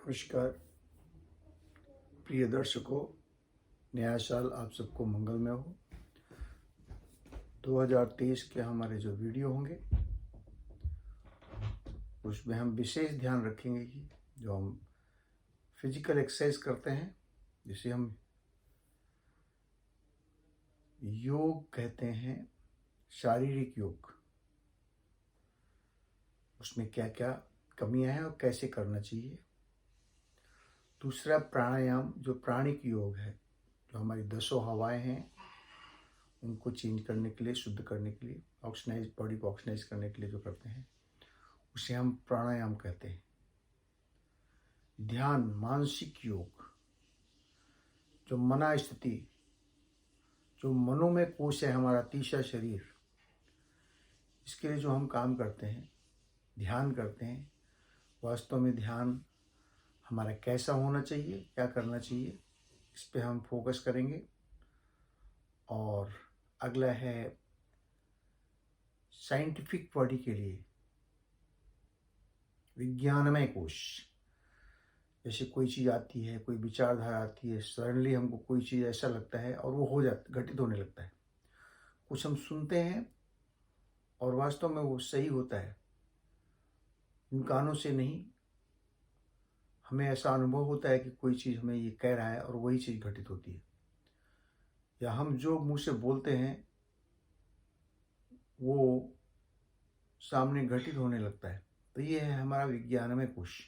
नमस्कार प्रिय दर्शकों, नया साल आप सबको मंगलमय हो। 2023 के हमारे जो वीडियो होंगे उसमें हम विशेष ध्यान रखेंगे कि जो हम फिजिकल एक्सरसाइज करते हैं, जिसे हम योग कहते हैं, शारीरिक योग, उसमें क्या क्या कमियां हैं और कैसे करना चाहिए। दूसरा प्राणायाम, जो प्राणिक योग है, जो हमारी 10 हवाएं हैं उनको चेंज करने के लिए, शुद्ध करने के लिए, ऑक्सीनाइज बॉडी को ऑक्सीनाइज करने के लिए जो करते हैं उसे हम प्राणायाम कहते हैं। ध्यान, मानसिक योग, जो मना स्थिति, जो मनोमय कोश है हमारा तीसरा शरीर, इसके लिए जो हम काम करते हैं, ध्यान करते हैं, वास्तव में ध्यान हमारा कैसा होना चाहिए, क्या करना चाहिए, इस पे हम फोकस करेंगे। और अगला है साइंटिफिक बॉडी के लिए विज्ञानमय कोश। जैसे कोई चीज़ आती है, कोई विचारधारा आती है, सडनली हमको कोई चीज़ ऐसा लगता है और वो हो जाता, घटित होने लगता है। कुछ हम सुनते हैं और वास्तव में वो सही होता है, इन कानों से नहीं, हमें ऐसा अनुभव होता है कि कोई चीज़ हमें ये कह रहा है और वही चीज़ घटित होती है। या हम जो मुंह से बोलते हैं वो सामने घटित होने लगता है। तो ये है हमारा विज्ञानमय कोश,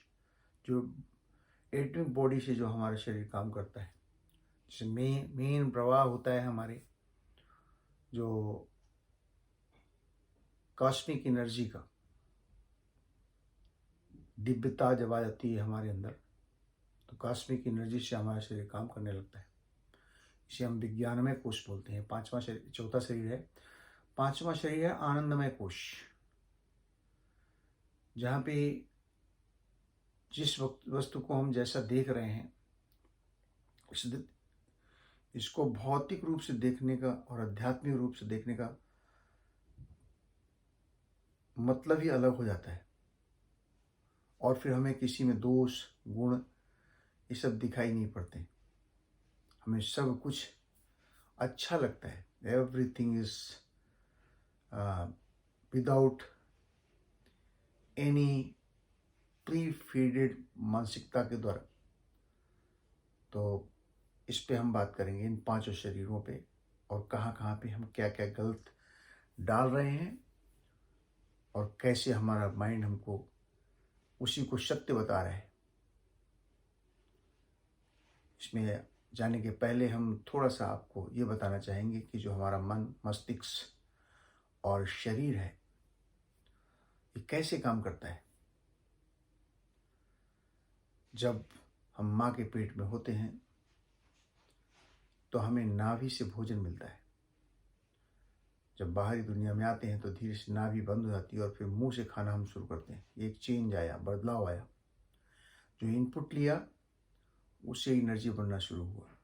जो एटमिक बॉडी से जो हमारा शरीर काम करता है। जैसे मेन प्रवाह होता है हमारे जो कॉस्मिक एनर्जी का, दिव्यता जब आ जाती है हमारे अंदर, तो कॉस्मिक एनर्जी से हमारा शरीर काम करने लगता है। इसे हम विज्ञानमय कोश बोलते हैं। पांचवा शरीर, चौथा शरीर है, पांचवा शरीर है आनंदमय कोश, जहाँ पे जिस वस्तु को हम जैसा देख रहे हैं, इसको भौतिक रूप से देखने का और आध्यात्मिक रूप से देखने का मतलब ही अलग हो जाता है। और फिर हमें किसी में दोष, गुण, ये सब दिखाई नहीं पड़ते। हमें सब कुछ अच्छा लगता है। Everything is without any pre feeded मानसिकता के द्वारा। तो इस पे हम बात करेंगे, इन पांचों शरीरों पे, और कहाँ कहाँ पे हम क्या क्या गलत डाल रहे हैं और कैसे हमारा माइंड हमको उसी को सत्य बता रहा है। इसमें जाने के पहले हम थोड़ा सा आपको ये बताना चाहेंगे कि जो हमारा मन, मस्तिष्क और शरीर है, ये कैसे काम करता है। जब हम माँ के पेट में होते हैं तो हमें नाभि से भोजन मिलता है। जब बाहरी दुनिया में आते हैं तो धीरे से नाभि बंद हो जाती है और फिर मुंह से खाना हम शुरू करते हैं। एक चेंज आया, बदलाव आया। जो इनपुट लिया उससे एनर्जी बनना शुरू हुआ।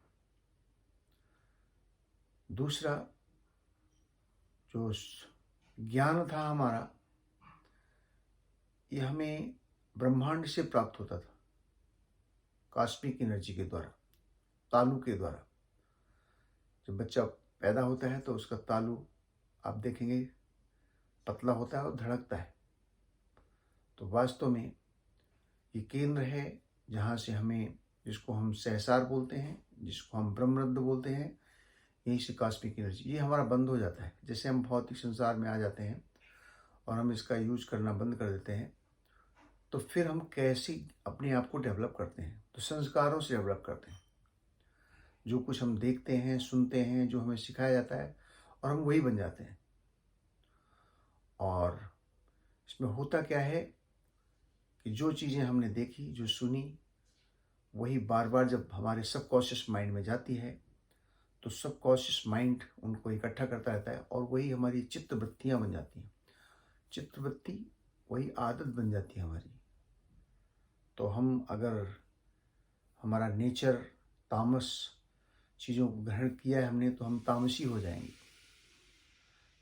दूसरा, जो ज्ञान था हमारा, ये हमें ब्रह्मांड से प्राप्त होता था, कॉस्मिक एनर्जी के द्वारा, तालु के द्वारा। जब बच्चा पैदा होता है तो उसका तालु आप देखेंगे पतला होता है और धड़कता है। तो वास्तव में ये केंद्र है जहाँ से हमें, जिसको हम सहसार बोलते हैं, जिसको हम ब्रह्मरंध्र बोलते हैं, यहीं से कॉस्मिक एनर्जी, ये हमारा बंद हो जाता है। जैसे हम भौतिक संसार में आ जाते हैं और हम इसका यूज करना बंद कर देते हैं, तो फिर हम कैसे अपने आप को डेवलप करते हैं? तो संस्कारों से डेवलप करते हैं। जो कुछ हम देखते हैं, सुनते हैं, जो हमें सिखाया जाता है, और हम वही बन जाते हैं। और इसमें होता क्या है कि जो चीज़ें हमने देखी, जो सुनी, वही बार बार जब हमारे सबकॉन्शियस माइंड में जाती है तो सबकॉन्शियस माइंड उनको इकट्ठा करता रहता है और वही हमारी चित्तवृत्तियाँ बन जाती हैं। चित्तवृत्ति वही आदत बन जाती है हमारी। तो हम अगर, हमारा नेचर तामस चीज़ों को ग्रहण किया है हमने, तो हम तामसी हो जाएंगे।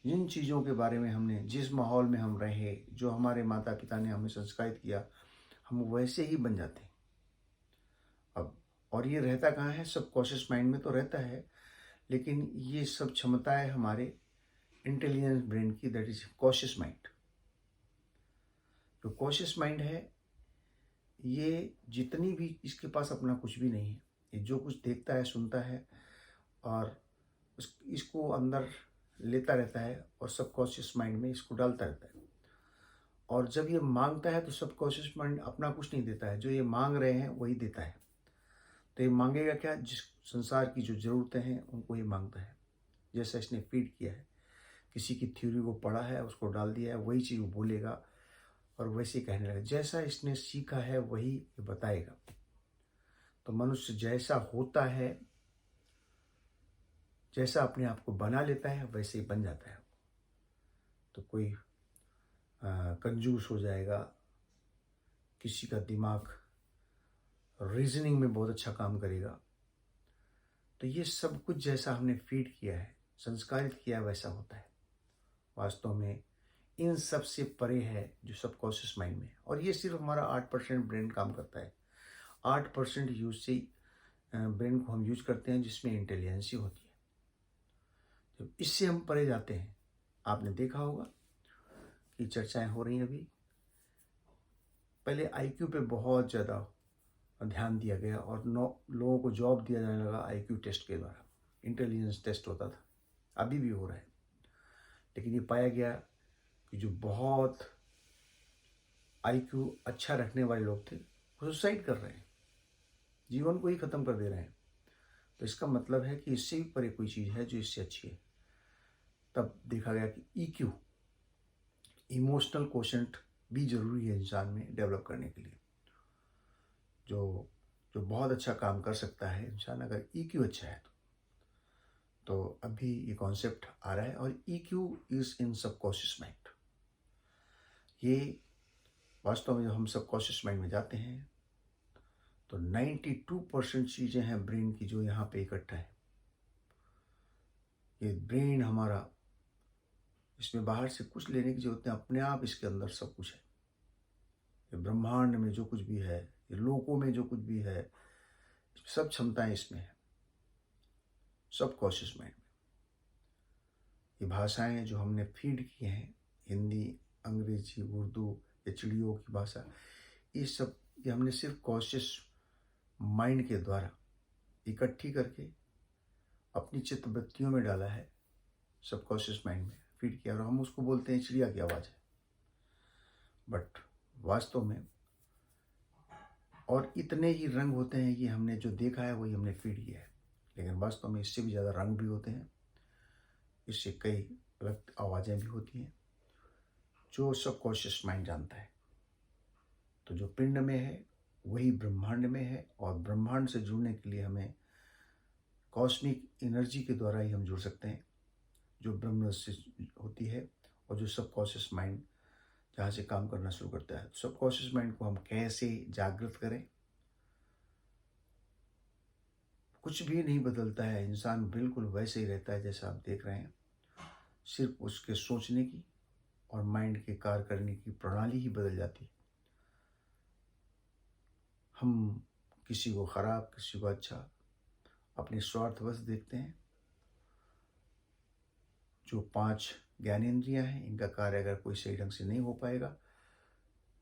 जिन चीज़ों के बारे में हमने, जिस माहौल में हम रहे, जो हमारे माता पिता ने हमें संस्कारित किया, हम वैसे ही बन जाते हैं। अब और ये रहता कहाँ है, सबकॉन्शियस माइंड में तो रहता है, लेकिन ये सब क्षमताएं हमारे इंटेलिजेंस ब्रेन की, दैट इज कॉशियस माइंड। जो कॉशियस माइंड है, ये जितनी भी, इसके पास अपना कुछ भी नहीं है, ये जो कुछ देखता है सुनता है और इसको अंदर लेता रहता है और सबकॉन्शियस माइंड में इसको डालता रहता है। और जब ये मांगता है तो सबकॉन्शियस माइंड अपना कुछ नहीं देता है, जो ये मांग रहे हैं वही देता है। तो ये मांगेगा क्या, जिस संसार की जो ज़रूरतें हैं उनको ये मांगता है। जैसा इसने फीड किया है, किसी की थ्योरी को पढ़ा है, उसको डाल दिया है, वही चीज़ वो बोलेगा और वैसे ही कहने लगा। जैसा इसने सीखा है वही ये बताएगा। तो मनुष्य जैसा होता है, जैसा अपने आप को बना लेता है, वैसे ही बन जाता है। तो कोई कंजूस हो जाएगा, किसी का दिमाग रीजनिंग में बहुत अच्छा काम करेगा। तो ये सब कुछ जैसा हमने फीड किया है, संस्कारित किया है, वैसा होता है। वास्तव में इन सब से परे है जो सबकॉन्शियस माइंड में। और ये सिर्फ हमारा 8% ब्रेन काम करता है। 8% यूज से ब्रेन को हम यूज करते हैं, जिसमें इंटेलिजेंसी होती है। तो इससे हम परे जाते हैं। आपने देखा होगा कि चर्चाएं हो रही हैं अभी। पहले आईक्यू पे बहुत ज़्यादा ध्यान दिया गया और लोगों को जॉब दिया जाने लगा आईक्यू टेस्ट के द्वारा। इंटेलिजेंस टेस्ट होता था, अभी भी हो रहा है। लेकिन ये पाया गया कि जो बहुत आईक्यू अच्छा रखने वाले लोग थे, वो सुसाइड कर रहे हैं, जीवन को ही ख़त्म कर दे रहे हैं। तो इसका मतलब है कि इससे भी परे कोई चीज़ है जो इससे अच्छी है। तब देखा गया कि ईक्यू, इमोशनल कोशेंट, भी ज़रूरी है इंसान में डेवलप करने के लिए। जो जो बहुत अच्छा काम कर सकता है इंसान, अगर ईक्यू अच्छा है तो अभी ये कॉन्सेप्ट आ रहा है। और EQ is in subconscious mind. ये वास्तव में जब हम सबकॉन्शियस माइंड में जाते हैं तो 92% चीज़ें हैं ब्रेन की जो यहाँ पे इकट्ठा है। ये ब्रेन हमारा, इसमें बाहर से कुछ लेने की जरूरत नहीं, अपने आप इसके अंदर सब कुछ है। ये ब्रह्मांड में जो कुछ भी है, ये लोकों में जो कुछ भी है, सब क्षमताएं इसमें है, सबकॉन्शियस माइंड में। ये भाषाएं जो हमने फीड की हैं, हिंदी, अंग्रेजी, उर्दू, या चिड़ियों की भाषा, ये सब ये हमने सिर्फ कॉन्शियस माइंड के द्वारा इकट्ठी करके अपनी चित्तवृत्तियों में डाला है, सबकॉन्शियस माइंड में फीड किया, और हम उसको बोलते हैं चिड़िया की आवाज़ है। बट वास्तव में और इतने ही रंग होते हैं, ये हमने जो देखा है वही हमने फीड किया है। लेकिन वास्तव में इससे भी ज़्यादा रंग भी होते हैं, इससे कई अलग आवाज़ें भी होती हैं जो सबकॉन्शियस माइंड जानता है। तो जो पिंड में है वही ब्रह्मांड में है, और ब्रह्मांड से जुड़ने के लिए हमें कॉस्मिक एनर्जी के द्वारा ही हम जुड़ सकते हैं, जो ब्रह्म से होती है, और जो सबकॉन्शियस माइंड जहाँ से काम करना शुरू करता है। सबकॉन्शियस माइंड को हम कैसे जागृत करें? कुछ भी नहीं बदलता है, इंसान बिल्कुल वैसे ही रहता है जैसा आप देख रहे हैं। सिर्फ उसके सोचने की और माइंड के कार्य करने की प्रणाली ही बदल जाती है। हम किसी को खराब, किसी को अच्छा, अपने स्वार्थवश देखते हैं। जो 5 ज्ञानेंद्रियां हैं, इनका कार्य अगर कोई सही ढंग से नहीं हो पाएगा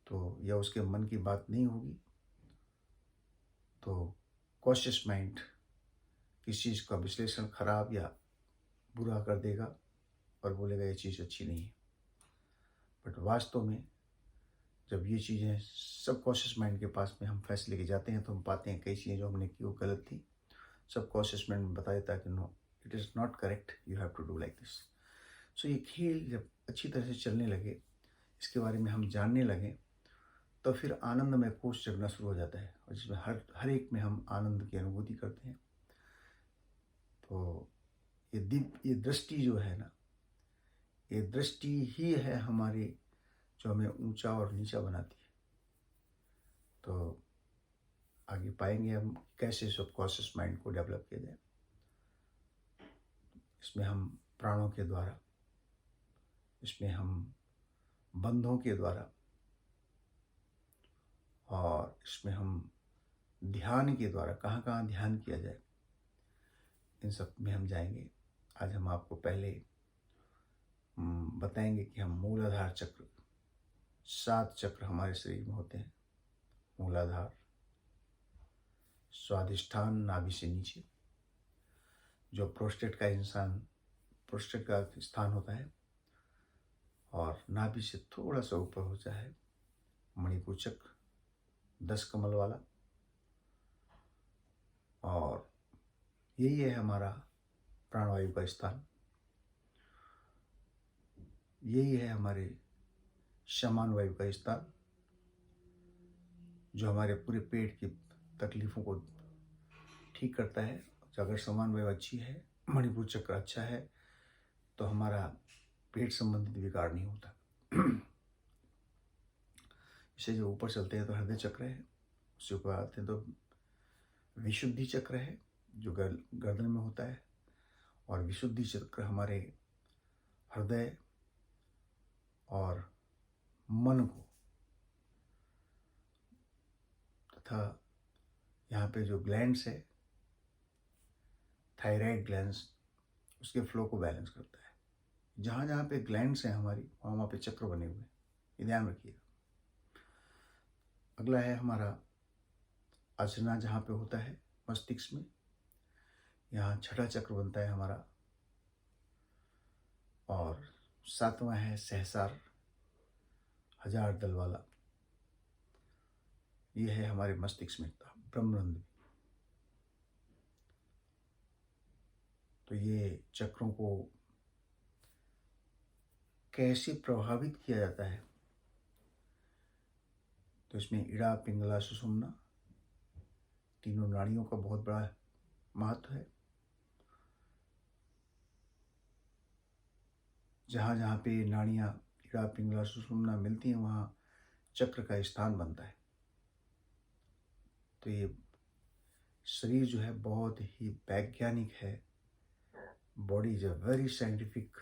तो, या उसके मन की बात नहीं होगी, तो कॉन्शियस माइंड किसी चीज़ का विश्लेषण खराब या बुरा कर देगा और बोलेगा ये चीज़ अच्छी नहीं है। बट वास्तव में जब ये चीज़ें सबकॉन्शियस माइंड के पास में हम फैसले के जाते हैं तो हम पाते हैं कई चीज़ें जो हमने की वो गलत थी। सबकॉन्शियस माइंड बता देता है कि no, it is not correct, you have to do like this. So ये खेल जब अच्छी तरह से चलने लगे, इसके बारे में हम जानने लगे, तो फिर आनंद में कोष जगना शुरू हो जाता है, और जिसमें हर एक में हम आनंद की अनुभूति करते हैं। तो ये दृष्टि जो है ना, ये दृष्टि ही है हमारी जो हमें ऊंचा और नीचा बनाती है। तो आगे पाएंगे हम कैसे सबकॉन्शियस माइंड को डेवलप किया जाए। इसमें हम प्राणों के द्वारा, इसमें हम बंधों के द्वारा, और इसमें हम ध्यान के द्वारा कहाँ कहाँ ध्यान किया जाए, इन सब में हम जाएंगे। आज हम आपको पहले बताएंगे कि हम मूलाधार चक्र, 7 चक्र हमारे शरीर में होते हैं। मूलाधार, स्वादिष्ठान नाभि से नीचे, जो प्रोस्टेट का स्थान होता है, और नाभि से थोड़ा सा ऊपर होता है मणिपुर चक्र, 10 कमल वाला। और यही है हमारा प्राणवायु का स्थान, यही है हमारे समान वायु का स्थान, जो हमारे पूरे पेट की तकलीफ़ों को ठीक करता है। अगर समान वायु अच्छी है, मणिपुर चक्र अच्छा है, तो हमारा पेट संबंधित विकार नहीं होता। इसे जो ऊपर चलते हैं तो हृदय चक्र है, उससे ऊपर आते हैं तो विशुद्धि चक्र है, जो गर्दन में होता है। और विशुद्धि चक्र हमारे हृदय और मन को तथा यहाँ पे जो ग्लैंड्स है, थायराइड ग्लैंड्स, उसके फ्लो को बैलेंस करता है। जहाँ जहाँ पे ग्लैंड्स हैं हमारी, वहाँ पे चक्र बने हुए हैं, ये ध्यान रखिएगा। अगला है हमारा आसना, जहाँ पे होता है मस्तिष्क में, यहाँ छठा चक्र बनता है हमारा। और 7वां है सहस्रार, 1000 दल वाला, ये है हमारे मस्तिष्क में ब्रह्मरंध्र। तो ये चक्रों को कैसे प्रभावित किया जाता है, तो इसमें इड़ा, पिंगला, सुषुम्ना, तीनों नाड़ियों का बहुत बड़ा महत्व है। जहाँ जहाँ पे नाड़ियाँ इड़ा, पिंगला, सुषुम्ना मिलती हैं, वहाँ चक्र का स्थान बनता है। तो ये शरीर जो है बहुत ही वैज्ञानिक है। Body is a very scientific,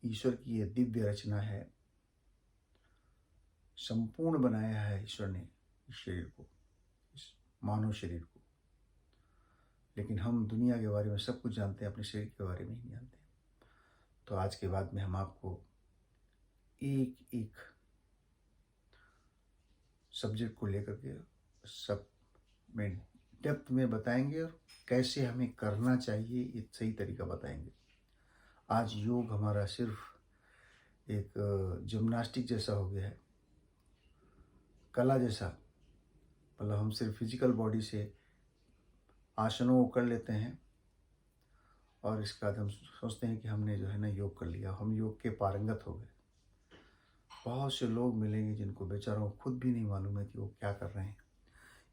ईश्वर की ये दिव्य रचना है। संपूर्ण बनाया है ईश्वर ने इस शरीर को, इस मानव शरीर को। लेकिन हम दुनिया के बारे में सब कुछ जानते हैं, अपने शरीर के बारे में नहीं जानते। तो आज के बाद में हम आपको एक एक सब्जेक्ट को लेकर के सब में डेप्थ में बताएंगे, और कैसे हमें करना चाहिए ये सही तरीका बताएंगे। आज योग हमारा सिर्फ एक जिम्नास्टिक जैसा हो गया है, कला जैसा। मतलब हम सिर्फ फिजिकल बॉडी से आसनों को कर लेते हैं, और इसके बाद हम सोचते हैं कि हमने जो है ना योग कर लिया, हम योग के पारंगत हो गए। बहुत से लोग मिलेंगे जिनको बेचारों को खुद भी नहीं मालूम है कि वो क्या कर रहे हैं,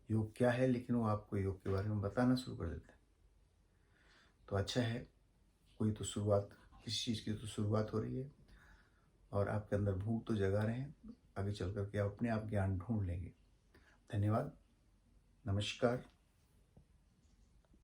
योग क्या है, लेकिन वो आपको योग के बारे में बताना शुरू कर देते हैं। तो अच्छा है, कोई तो शुरुआत, किसी चीज़ की तो शुरुआत हो रही है, और आपके अंदर भूख तो जगा रहे हैं। आगे चल कर के आप अपने आप ज्ञान ढूंढ लेंगे। धन्यवाद, नमस्कार।